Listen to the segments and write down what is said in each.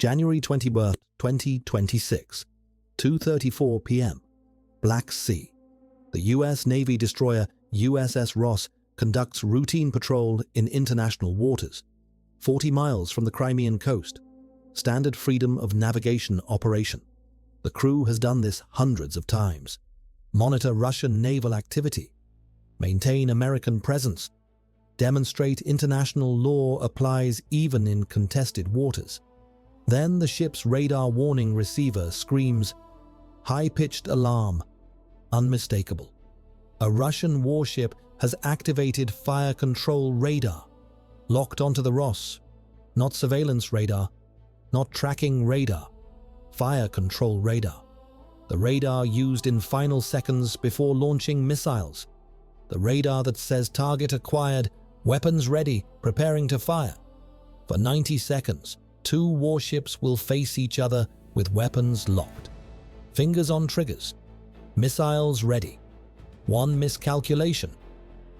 January 20th, 2026, 2:34 p.m. Black Sea. The U.S. Navy destroyer USS Ross conducts routine patrol in international waters, 40 miles from the Crimean coast. Standard freedom of navigation operation. The crew has done this hundreds of times. Monitor Russian naval activity. Maintain American presence. Demonstrate international law applies even in contested waters. Then the ship's radar warning receiver screams, high-pitched alarm, unmistakable. A Russian warship has activated fire control radar, locked onto the Ross. Not surveillance radar, not tracking radar, fire control radar. The radar used in final seconds before launching missiles. The radar that says target acquired, weapons ready, preparing to fire. For 90 seconds, two warships will face each other with weapons locked. Fingers on triggers. Missiles ready. One miscalculation.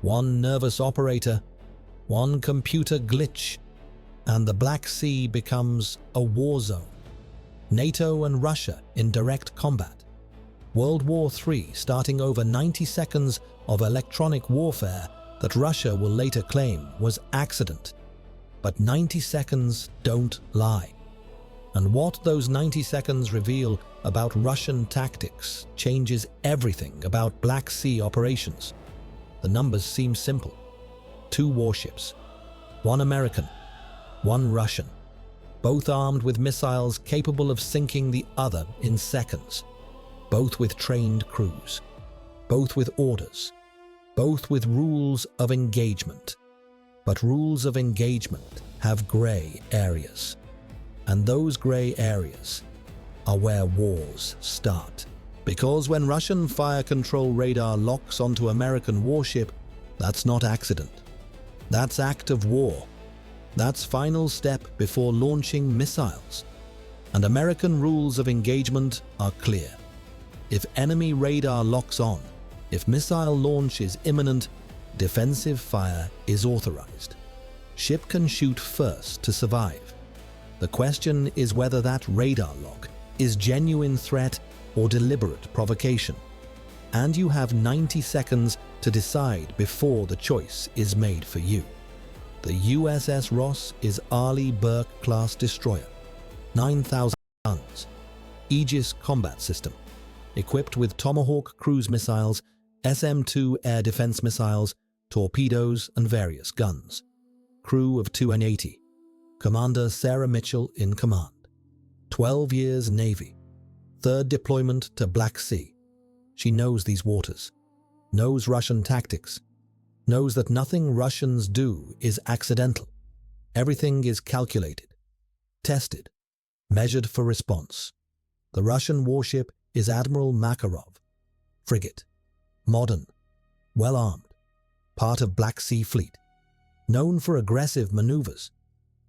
One nervous operator. One computer glitch. And the Black Sea becomes a war zone. NATO and Russia in direct combat. World War III starting over 90 seconds of electronic warfare that Russia will later claim was accident. But 90 seconds don't lie. And what those 90 seconds reveal about Russian tactics changes everything about Black Sea operations. The numbers seem simple. 2 warships, 1 American, 1 Russian, both armed with missiles capable of sinking the other in seconds, both with trained crews, both with orders, both with rules of engagement. But rules of engagement have grey areas, and those grey areas are where wars start. Because when Russian fire control radar locks onto American warship, that's not accident. That's act of war. That's final step before launching missiles. And American rules of engagement are clear. If enemy radar locks on, if missile launch is imminent, defensive fire is authorized. Ship can shoot first to survive. The question is whether that radar lock is genuine threat or deliberate provocation. And you have 90 seconds to decide before the choice is made for you. The USS Ross is Arleigh Burke-class destroyer, 9,000 tons, Aegis combat system, equipped with Tomahawk cruise missiles, SM-2 air defense missiles, torpedoes and various guns. Crew of 280. Commander Sarah Mitchell in command. 12 years Navy. 3rd deployment to Black Sea. She knows these waters, knows Russian tactics, knows that nothing Russians do is accidental. Everything is calculated, tested, measured for response. The Russian warship is Admiral Makarov. Frigate. Modern. Well-armed. Part of Black Sea Fleet. Known for aggressive maneuvers.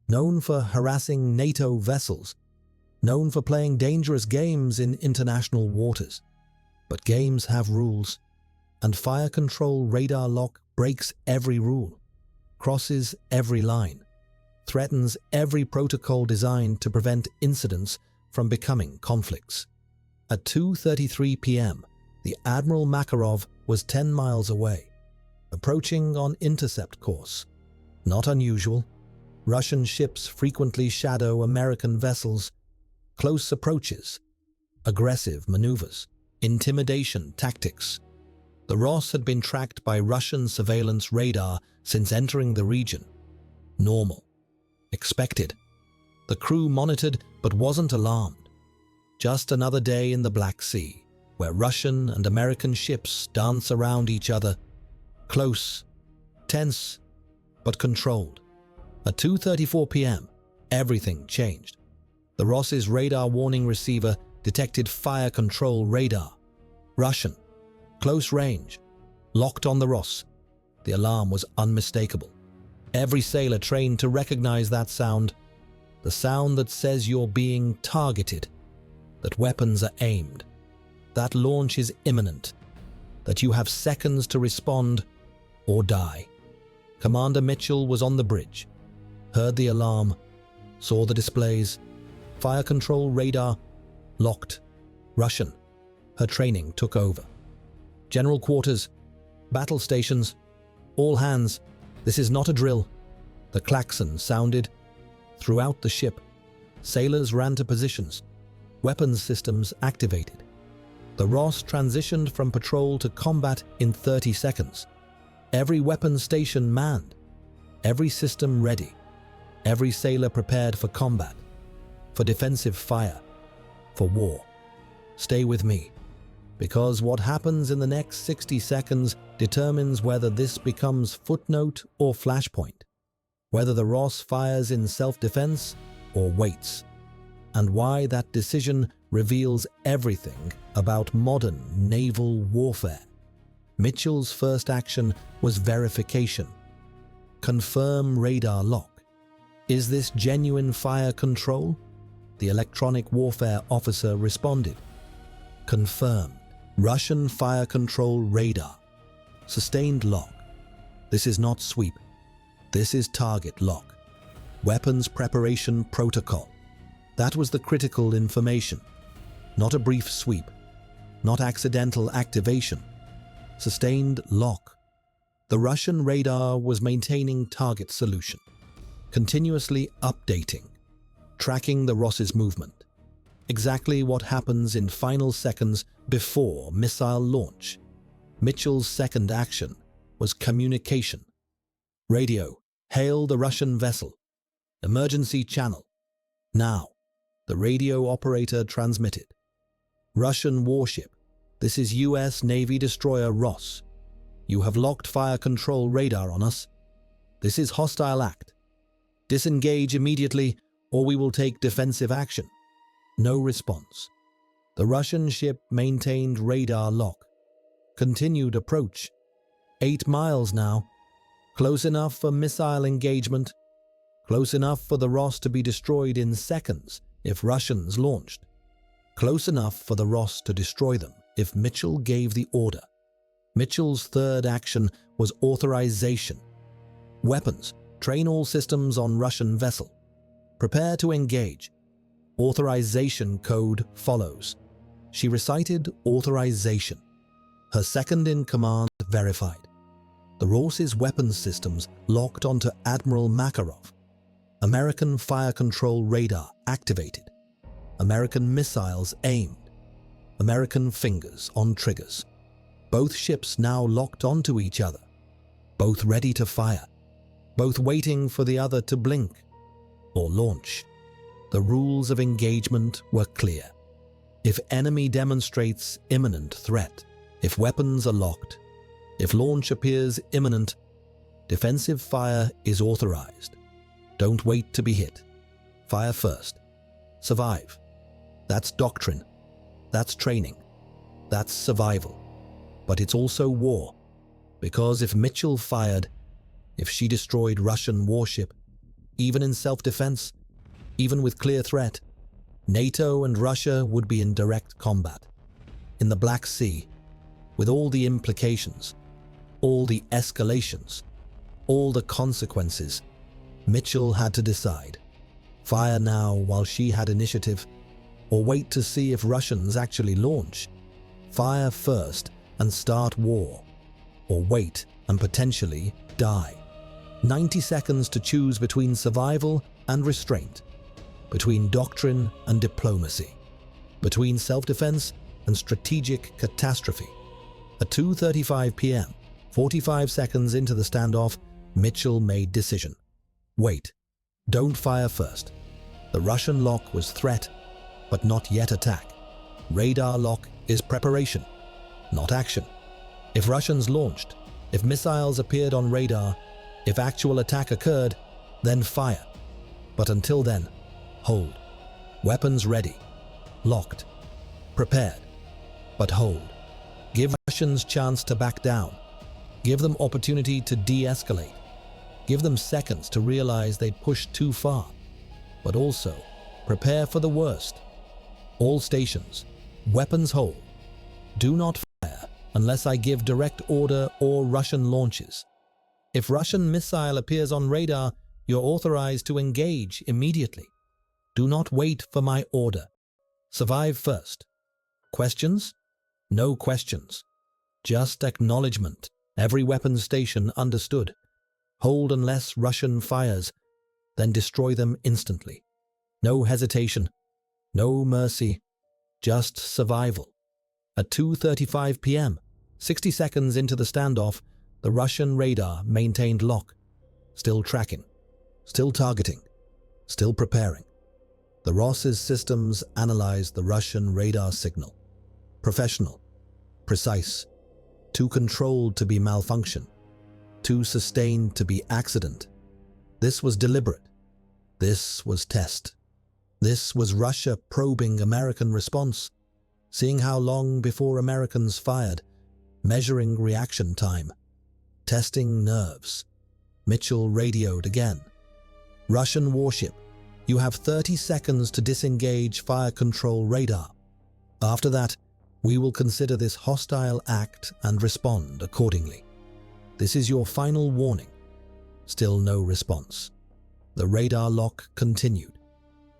Known for harassing NATO vessels. Known for playing dangerous games in international waters. But games have rules, and fire control radar lock breaks every rule, crosses every line, threatens every protocol designed to prevent incidents from becoming conflicts. At 2:33 p.m., the Admiral Makarov was 10 miles away, approaching on intercept course. Not unusual. Russian ships frequently shadow American vessels. Close approaches, aggressive maneuvers, intimidation tactics. The Ross had been tracked by Russian surveillance radar since entering the region. Normal. Expected. The crew monitored but wasn't alarmed. Just another day in the Black Sea, where Russian and American ships dance around each other. Close, tense, but controlled. At 2:34 p.m., everything changed. The Ross's radar warning receiver detected fire control radar. Russian. Close range. Locked on the Ross. The alarm was unmistakable. Every sailor trained to recognize that sound. The sound that says you're being targeted. That weapons are aimed. That launch is imminent. That you have seconds to respond or die. Commander Mitchell was on the bridge. Heard the alarm. Saw the displays. Fire control radar locked. Russian. Her training took over. General quarters, battle stations, all hands. This is not a drill. The klaxon sounded throughout the ship. Sailors ran to positions. Weapons systems activated. The Ross transitioned from patrol to combat in 30 seconds. Every weapons station manned. Every system ready. Every sailor prepared for combat, for defensive fire, for war. Stay with me, because what happens in the next 60 seconds determines whether this becomes footnote or flashpoint, whether the Ross fires in self-defense or waits, and why that decision reveals everything about modern naval warfare. Mitchell's first action was verification. Confirm radar lock. Is this genuine fire control? The electronic warfare officer responded. Confirmed. Russian fire control radar. Sustained lock. This is not sweep. This is target lock. Weapons preparation protocol. That was the critical information. Not a brief sweep. Not accidental activation. Sustained lock. The Russian radar was maintaining target solution. Continuously updating. Tracking the Ross's movement. Exactly what happens in final seconds before missile launch. Mitchell's second action was communication. Radio. Hail the Russian vessel. Emergency channel. Now. The radio operator transmitted. Russian warship. This is US Navy destroyer Ross. You have locked fire control radar on us. This is hostile act. Disengage immediately or we will take defensive action. No response. The Russian ship maintained radar lock. Continued approach. 8 miles now. Close enough for missile engagement. Close enough for the Ross to be destroyed in seconds if Russians launched. Close enough for the Ross to destroy them if Mitchell gave the order. Mitchell's third action was authorization. Weapons. Train all systems on Russian vessel. Prepare to engage. Authorization code follows. She recited authorization. Her second-in-command verified. The Ross's weapons systems locked onto Admiral Makarov. American fire control radar activated. American missiles aimed. American fingers on triggers. Both ships now locked onto each other. Both ready to fire. Both waiting for the other to blink or launch. The rules of engagement were clear. If enemy demonstrates imminent threat, if weapons are locked, if launch appears imminent, defensive fire is authorized. Don't wait to be hit. Fire first. Survive. That's doctrine. That's training. That's survival. But it's also war. Because if Mitchell fired, if she destroyed Russian warship, even in self-defense, even with clear threat, NATO and Russia would be in direct combat. In the Black Sea, with all the implications, all the escalations, all the consequences, Mitchell had to decide. Fire now while she had initiative, or wait to see if Russians actually launch. Fire first and start war, or wait and potentially die. 90 seconds to choose between survival and restraint, between doctrine and diplomacy, between self-defense and strategic catastrophe. At 2:35 p.m., 45 seconds into the standoff, Mitchell made decision. Wait. Don't fire first. The Russian lock was threat, but not yet attack. Radar lock is preparation, not action. If Russians launched, if missiles appeared on radar, if actual attack occurred, then fire. But until then, hold. Weapons ready. Locked. Prepared. But hold. Give Russians chance to back down. Give them opportunity to de-escalate. Give them seconds to realize they'd pushed too far. But also, prepare for the worst. All stations, weapons hold. Do not fire unless I give direct order or Russian launches. If Russian missile appears on radar, you're authorized to engage immediately. Do not wait for my order. Survive first. Questions? No questions. Just acknowledgement. Every weapon station understood. Hold unless Russian fires, then destroy them instantly. No hesitation. No mercy. Just survival. At 2:35 p.m., 60 seconds into the standoff, the Russian radar maintained lock. Still tracking. Still targeting. Still preparing. The Ross's systems analyzed the Russian radar signal. Professional. Precise. Too controlled to be malfunction. Too sustained to be accident. This was deliberate. This was test. This was Russia probing American response, seeing how long before Americans fired, measuring reaction time, testing nerves. Mitchell radioed again. Russian warship, you have 30 seconds to disengage fire control radar. After that, we will consider this hostile act and respond accordingly. This is your final warning. Still no response. The radar lock continued.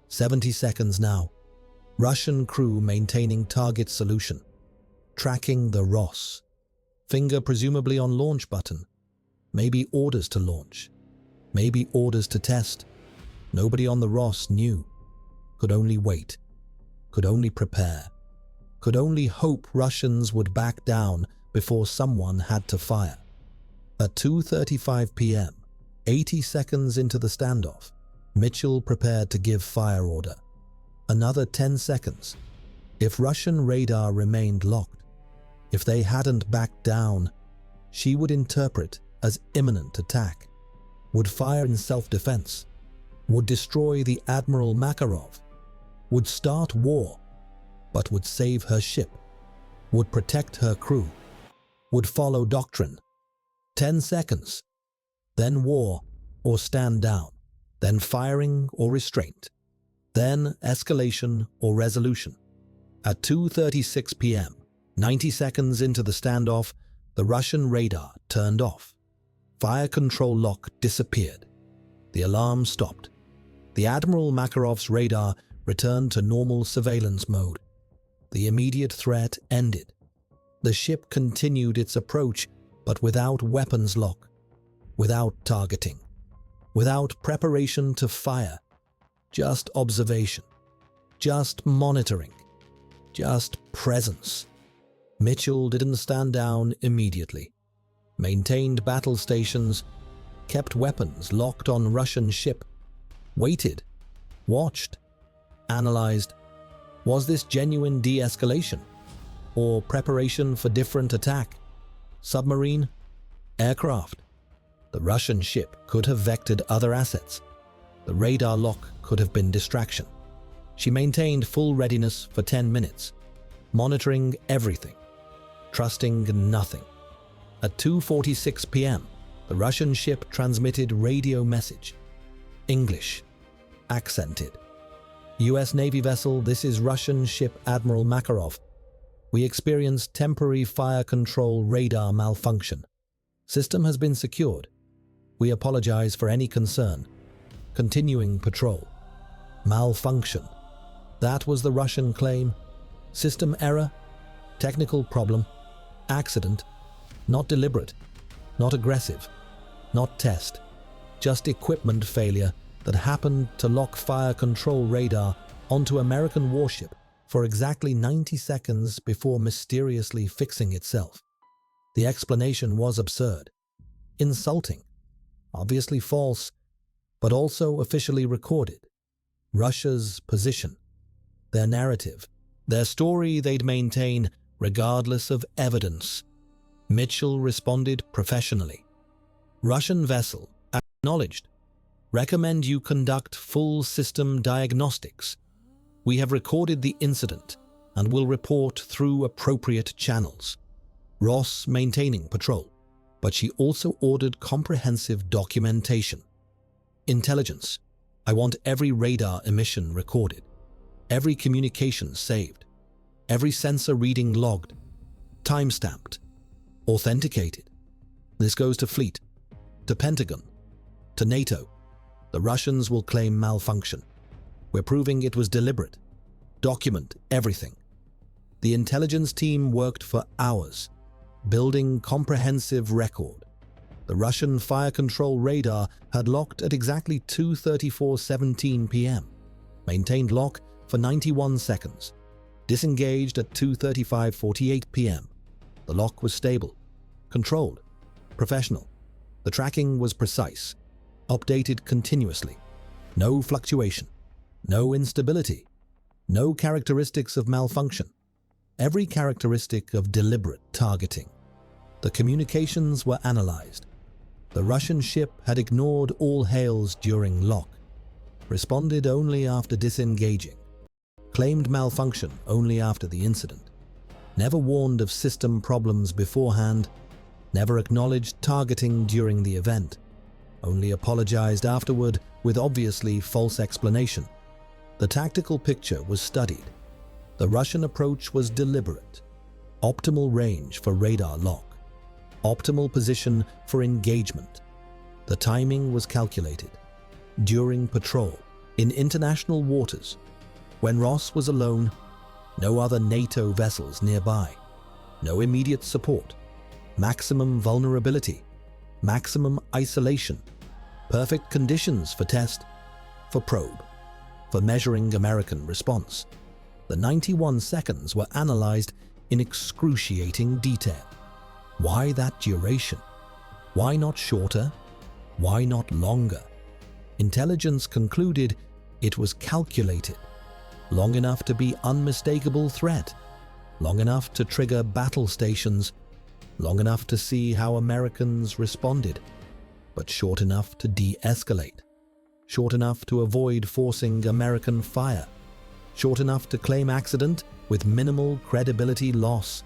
70 seconds now. Russian crew maintaining target solution. Tracking the Ross. Finger presumably on launch button. Maybe orders to launch. Maybe orders to test. Nobody on the Ross knew. Could only wait. Could only prepare. Could only hope Russians would back down before someone had to fire. At 2:35 p.m., 80 seconds into the standoff, Mitchell prepared to give fire order. Another 10 seconds. If Russian radar remained locked, if they hadn't backed down, she would interpret as imminent attack, would fire in self-defense, would destroy the Admiral Makarov, would start war, but would save her ship, would protect her crew, would follow doctrine. 10 seconds, then war or stand down, then firing or restraint, then escalation or resolution. At 2:36 p.m., 90 seconds into the standoff, the Russian radar turned off. Fire control lock disappeared. The alarm stopped. The Admiral Makarov's radar returned to normal surveillance mode. The immediate threat ended. The ship continued its approach, but without weapons lock, without targeting, without preparation to fire, just observation, just monitoring, just presence. Mitchell didn't stand down immediately, maintained battle stations, kept weapons locked on Russian ship, waited, watched, analyzed. Was this genuine de-escalation or preparation for different attack? Submarine? Aircraft? The Russian ship could have vectored other assets. The radar lock could have been distraction. She maintained full readiness for 10 minutes, monitoring everything, trusting nothing. At 2:46 p.m., the Russian ship transmitted radio message. English. Accented. U.S. Navy vessel, this is Russian ship Admiral Makarov. We experienced temporary fire control radar malfunction. System has been secured. We apologize for any concern. Continuing patrol. Malfunction. That was the Russian claim. System error. Technical problem. Accident. Not deliberate. Not aggressive. Not test. Just equipment failure that happened to lock fire control radar onto American warship for exactly 90 seconds before mysteriously fixing itself. The explanation was absurd, insulting, obviously false, but also officially recorded. Russia's position, their narrative, their story they'd maintain regardless of evidence. Mitchell responded professionally. Russian vessel, acknowledged. Recommend you conduct full system diagnostics. We have recorded the incident and will report through appropriate channels. Ross maintaining patrol, but she also ordered comprehensive documentation. Intelligence. I want every radar emission recorded, every communication saved, every sensor reading logged, time-stamped, authenticated. This goes to Fleet, to Pentagon, to NATO. The Russians will claim malfunction. We're proving it was deliberate. Document everything. The intelligence team worked for hours, building comprehensive record. The Russian fire control radar had locked at exactly 2:34:17 p.m., maintained lock for 91 seconds, disengaged at 2:35:48 p.m. The lock was stable, controlled, professional. The tracking was precise, updated continuously. No fluctuation, no instability, no characteristics of malfunction. Every characteristic of deliberate targeting. The communications were analyzed. The Russian ship had ignored all hails during lock, responded only after disengaging, claimed malfunction only after the incident, never warned of system problems beforehand, never acknowledged targeting during the event, only apologized afterward with obviously false explanation. The tactical picture was studied. The Russian approach was deliberate. Optimal range for radar lock. Optimal position for engagement. The timing was calculated. During patrol, in international waters, when Ross was alone, no other NATO vessels nearby, no immediate support, maximum vulnerability, maximum isolation, perfect conditions for test, for probe, for measuring American response. The 91 seconds were analyzed in excruciating detail. Why that duration? Why not shorter? Why not longer? Intelligence concluded it was calculated. Long enough to be unmistakable threat. Long enough to trigger battle stations. Long enough to see how Americans responded. But short enough to de-escalate. Short enough to avoid forcing American fire. Short enough to claim accident with minimal credibility loss.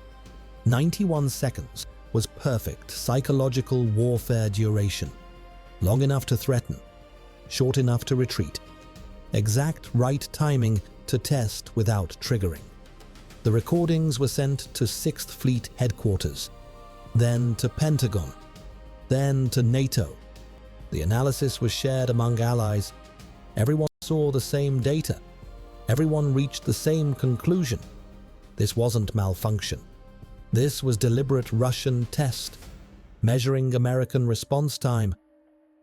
91 seconds was perfect psychological warfare duration. Long enough to threaten, short enough to retreat. Exact right timing to test without triggering. The recordings were sent to 6th Fleet headquarters, then to Pentagon, then to NATO. The analysis was shared among allies. Everyone saw the same data. Everyone reached the same conclusion. This wasn't malfunction. This was deliberate Russian test, measuring American response time,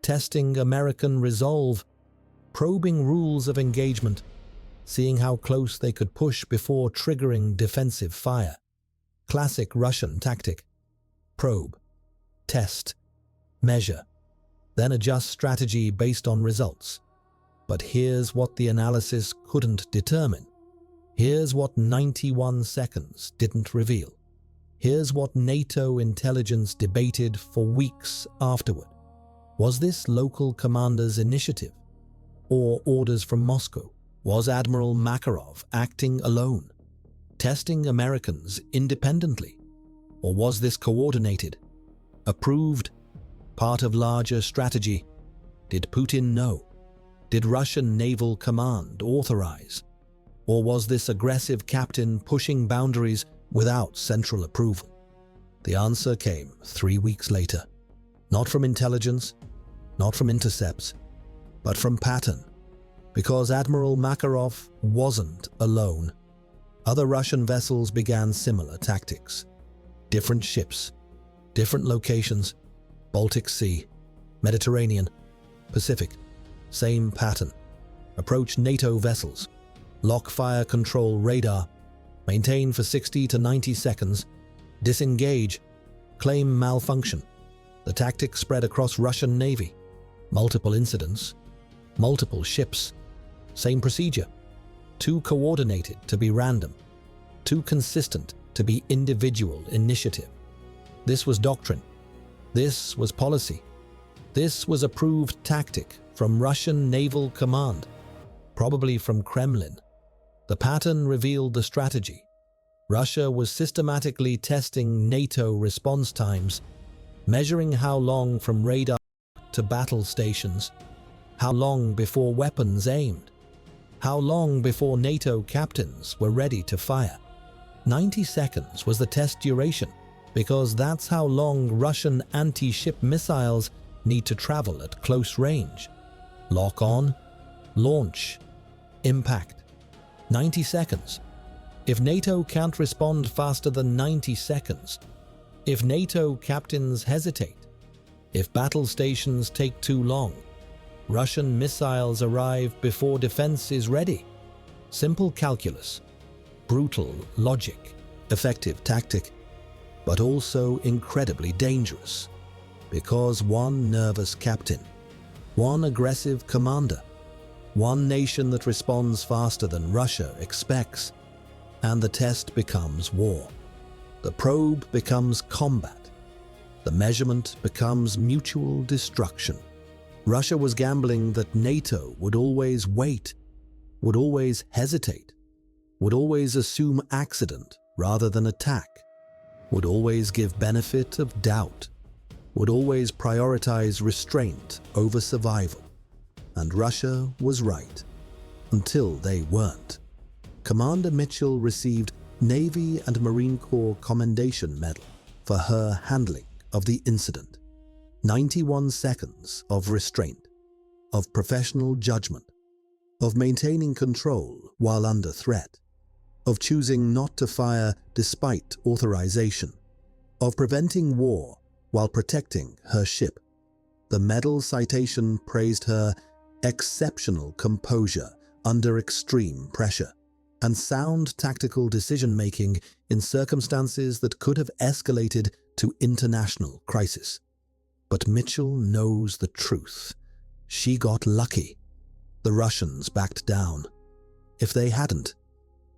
testing American resolve, probing rules of engagement, seeing how close they could push before triggering defensive fire. Classic Russian tactic. Probe, test, measure, then adjust strategy based on results. But here's what the analysis couldn't determine. Here's what 91 seconds didn't reveal. Here's what NATO intelligence debated for weeks afterward. Was this local commander's initiative? Or orders from Moscow? Was Admiral Makarov acting alone, testing Americans independently? Or was this coordinated, approved, part of larger strategy? Did Putin know? Did Russian Naval Command authorize? Or was this aggressive captain pushing boundaries without central approval? The answer came 3 weeks later. Not from intelligence, not from intercepts, but from pattern. Because Admiral Makarov wasn't alone. Other Russian vessels began similar tactics. Different ships, different locations, Baltic Sea, Mediterranean, Pacific, same pattern. Approach NATO vessels, lock fire control radar, maintain for 60 to 90 seconds, disengage, claim malfunction. The tactic spread across Russian Navy. Multiple incidents, multiple ships, same procedure. Too coordinated to be random, too consistent to be individual initiative. This was doctrine. This was policy. This was approved tactic from Russian Naval Command, probably from Kremlin. The pattern revealed the strategy. Russia was systematically testing NATO response times, measuring how long from radar to battle stations, how long before weapons aimed, how long before NATO captains were ready to fire. 90 seconds was the test duration, because that's how long Russian anti-ship missiles need to travel at close range. Lock on, launch, Impact. 90 seconds. If NATO can't respond faster than 90 seconds, if NATO captains hesitate, if battle stations take too long, Russian missiles arrive before defense is ready. Simple calculus, brutal logic, effective tactic, but also incredibly dangerous, because one nervous captain, one aggressive commander, one nation that responds faster than Russia expects, and the test becomes war. The probe becomes combat. The measurement becomes mutual destruction. Russia was gambling that NATO would always wait, would always hesitate, would always assume accident rather than attack, would always give benefit of doubt, would always prioritize restraint over survival. And Russia was right, until they weren't. Commander Mitchell received Navy and Marine Corps Commendation Medal for her handling of the incident. 91 seconds of restraint, of professional judgment, of maintaining control while under threat, of choosing not to fire despite authorization, of preventing war while protecting her ship. The medal citation praised her exceptional composure under extreme pressure and sound tactical decision-making in circumstances that could have escalated to international crisis. But Mitchell knows the truth. She got lucky. The Russians backed down. If they hadn't,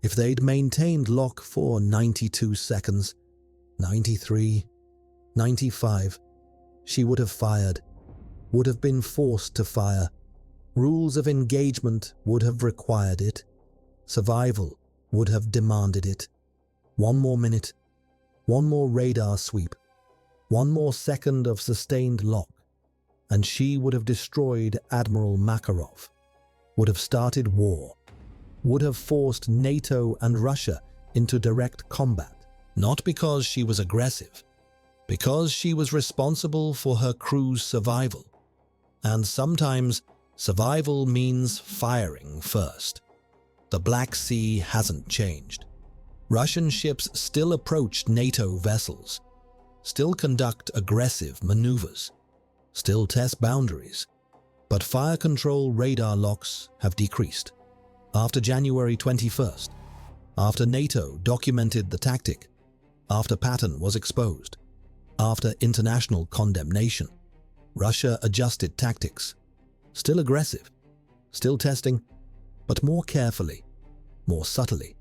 if they'd maintained lock for 92 seconds, 93, 95, she would have fired, would have been forced to fire. Rules of engagement would have required it. Survival would have demanded it. One more minute, one more radar sweep, one more second of sustained lock, and she would have destroyed Admiral Makarov, would have started war, would have forced NATO and Russia into direct combat, not because she was aggressive, because she was responsible for her crew's survival. And sometimes survival means firing first. The Black Sea hasn't changed. Russian ships still approach NATO vessels, still conduct aggressive maneuvers, still test boundaries, but fire control radar locks have decreased. After January 21st, after NATO documented the tactic, after pattern was exposed, after international condemnation, Russia adjusted tactics, still aggressive, still testing, but more carefully, more subtly,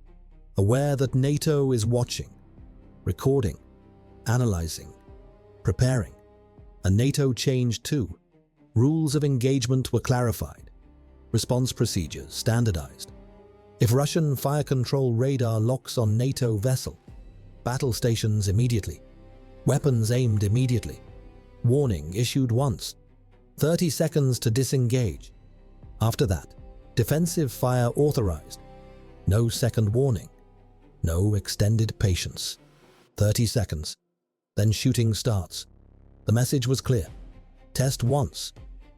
aware that NATO is watching, recording, analyzing, preparing. And NATO changed too. Rules of engagement were clarified, response procedures standardized. If Russian fire control radar locks on NATO vessel, battle stations immediately, weapons aimed immediately, warning issued once, 30 seconds to disengage. After that, defensive fire authorized. No second warning, no extended patience. 30 seconds, then shooting starts. The message was clear. Test once.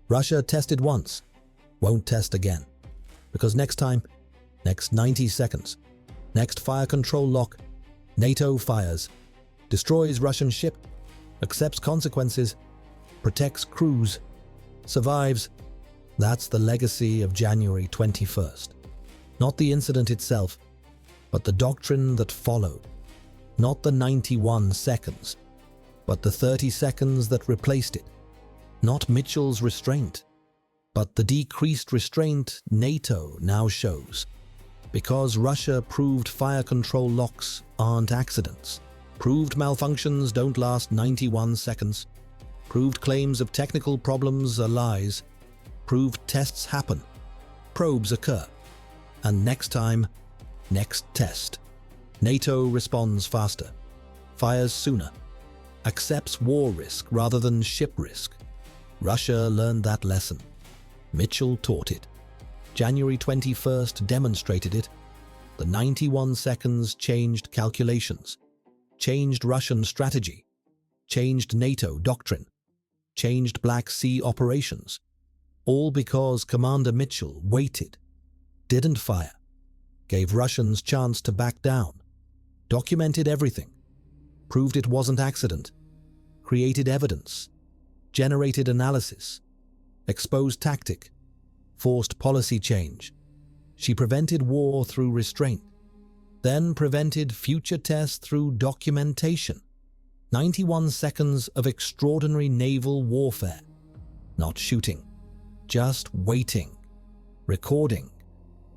Russia tested once, won't test again. Because next time, next 90 seconds, next fire control lock, NATO fires, destroys Russian ship, accepts consequences, protects crews, survives. That's the legacy of January 21st. Not the incident itself, but the doctrine that followed. Not the 91 seconds, but the 30 seconds that replaced it. Not Mitchell's restraint, but the decreased restraint NATO now shows. Because Russia proved fire control locks aren't accidents, proved malfunctions don't last 91 seconds, proved claims of technical problems are lies, proved tests happen, probes occur, and next time, next test, NATO responds faster, fires sooner, accepts war risk rather than ship risk. Russia learned that lesson. Mitchell taught it. January 21st demonstrated it. The 91 seconds changed calculations, changed Russian strategy, changed NATO doctrine, changed Black Sea operations, all because Commander Mitchell waited, didn't fire, gave Russians chance to back down, documented everything, proved it wasn't accident, created evidence, generated analysis, exposed tactic, forced policy change. She prevented war through restraint, then prevented future tests through documentation. 91 seconds of extraordinary naval warfare. Not shooting, just waiting, recording,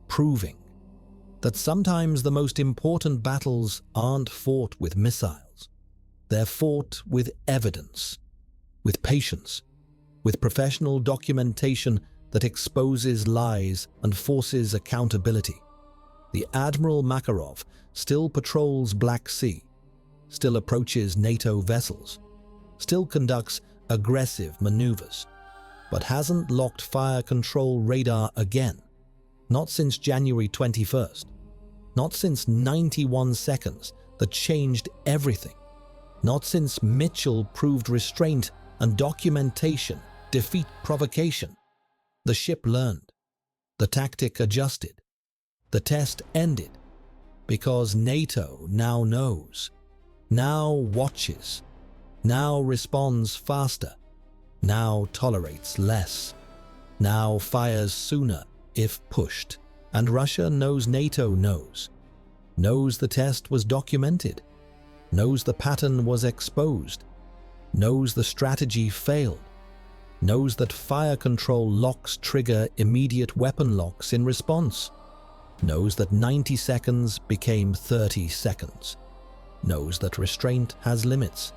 proving that sometimes the most important battles aren't fought with missiles. They're fought with evidence, with patience, with professional documentation that exposes lies and forces accountability. The Admiral Makarov still patrols Black Sea, still approaches NATO vessels, still conducts aggressive maneuvers, but hasn't locked fire control radar again. Not since January 21st. Not since 91 seconds that changed everything. Not since Mitchell proved restraint and documentation defeat provocation. The ship learned. The tactic adjusted. The test ended. Because NATO now knows, now watches, now responds faster, now tolerates less, now fires sooner if pushed. And Russia knows NATO knows the test was documented, knows the pattern was exposed, knows the strategy failed, knows that fire control locks trigger immediate weapon locks in response, knows that 90 seconds became 30 seconds, knows that restraint has limits,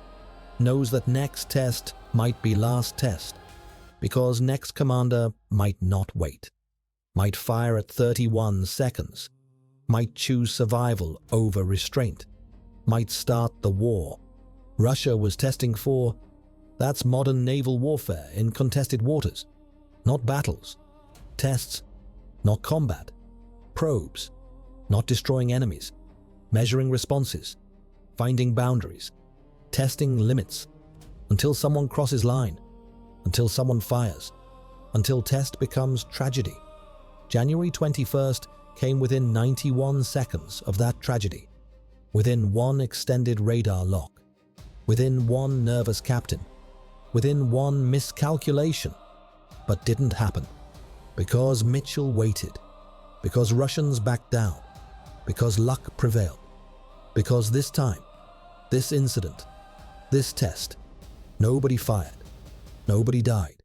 knows that next test might be last test, because next commander might not wait, might fire at 31 seconds, might choose survival over restraint, might start the war. Russia was testing for. That's modern naval warfare in contested waters. Not battles. Tests, not combat. Probes, not destroying enemies. Measuring responses. Finding boundaries. Testing limits. Until someone crosses line. Until someone fires. Until test becomes tragedy. January 21st came within 91 seconds of that tragedy. Within one extended radar lock. Within one nervous captain. Within one miscalculation. But didn't happen. Because Mitchell waited. Because Russians backed down. Because luck prevailed. Because this time, this incident, this test, nobody fired. Nobody died.